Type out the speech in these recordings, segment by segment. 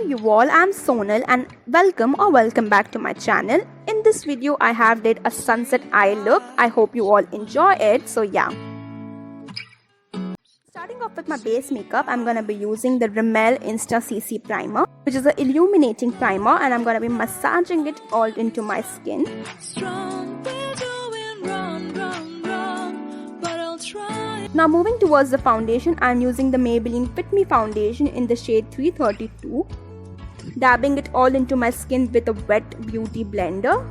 you all, I'm Sonal and welcome back to my channel. In this video I have did a sunset eye look. I hope you all enjoy it. So yeah. Starting off with my base makeup, I'm gonna be using the Rimmel Insta CC primer, which is an illuminating primer, and I'm gonna be massaging it all into my skin. Now moving towards the foundation, I'm using the Maybelline Fit Me foundation in the shade 332, dabbing it all into my skin with a wet beauty blender.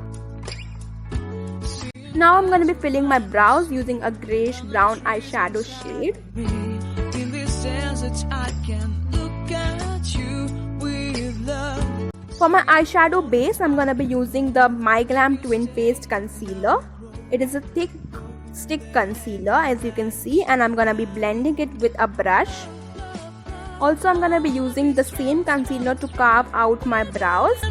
Now I'm going to be filling my brows using a greyish brown eyeshadow shade. For my eyeshadow base, I'm going to be using the My Glam Twin Faced Concealer. It is a thick stick concealer, as you can see, and I'm gonna be blending it with a brush. Also, I'm gonna be using the same concealer to carve out my brows.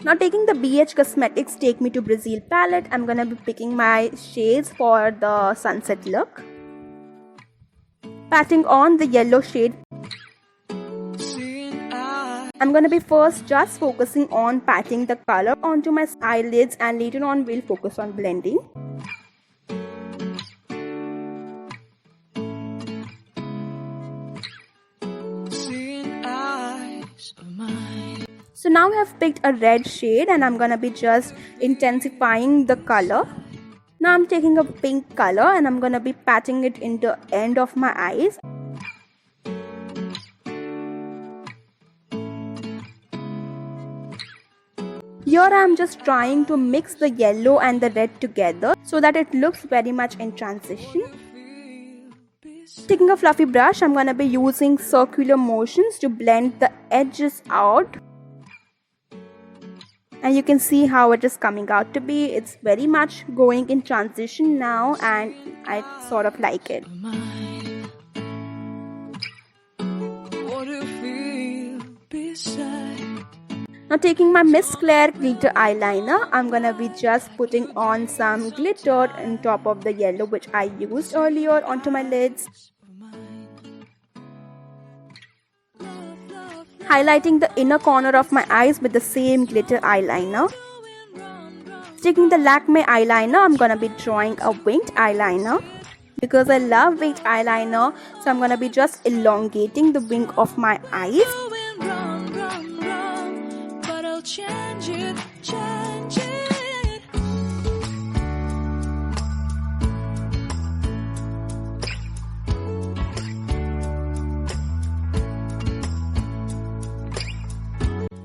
Now taking the BH Cosmetics Take Me to Brazil palette, I'm gonna be picking my shades for the sunset look. Patting on the yellow shade. I'm going to be first just focusing on patting the color onto my eyelids, and later on we'll focus on blending. So now I have picked a red shade and I'm going to be just intensifying the color. Now I'm taking a pink color and I'm going to be patting it into the end of my eyes. Here I am just trying to mix the yellow and the red together so that it looks very much in transition. Taking a fluffy brush, I'm going to be using circular motions to blend the edges out. And you can see how it is coming out to be. It's very much going in transition now and I sort of like it. Now taking my Miss Claire glitter eyeliner, I'm gonna be just putting on some glitter on top of the yellow which I used earlier onto my lids. Highlighting the inner corner of my eyes with the same glitter eyeliner. Taking the Lakme eyeliner, I'm gonna be drawing a winged eyeliner. Because I love winged eyeliner, so I'm gonna be just elongating the wing of my eyes. Change it.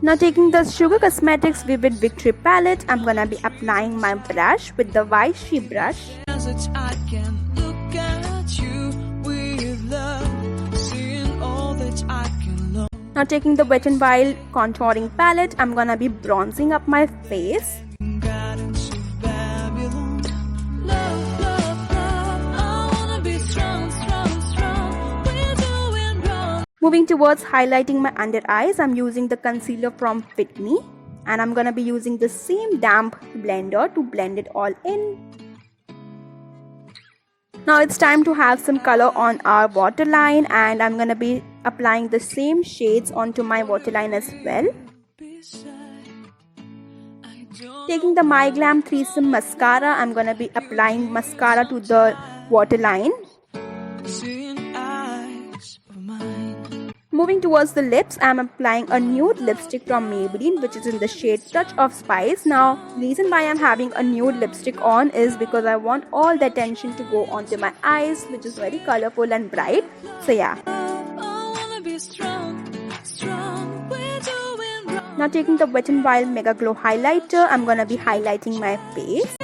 Now taking the Sugar Cosmetics Vivid Victory palette, I'm gonna be applying my brush with the Vichy brush. Now taking the Wet n Wild contouring palette, I'm gonna be bronzing up my face. Moving towards highlighting my under eyes, I'm using the concealer from Fit Me, and I'm gonna be using the same damp blender to blend it all in. Now it's time to have some color on our waterline, and I'm gonna be applying the same shades onto my waterline as well. Taking the My Glam Threesome mascara, I'm gonna be applying mascara to the waterline. Moving towards the lips, I'm applying a nude lipstick from Maybelline, which is in the shade Touch of Spice. Now, the reason why I'm having a nude lipstick on is because I want all the attention to go onto my eyes, which is very colorful and bright. So yeah. Now taking the Wet n Wild Mega Glow highlighter, I'm gonna be highlighting my face.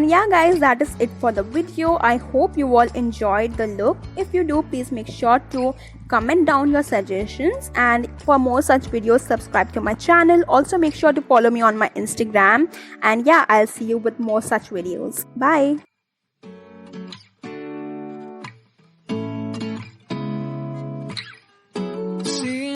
And yeah guys, that is it for the video. I hope you all enjoyed the look. If you do, please make sure to comment down your suggestions, and for more such videos subscribe to my channel. Also make sure to follow me on my Instagram, and yeah, I'll see you with more such videos. Bye.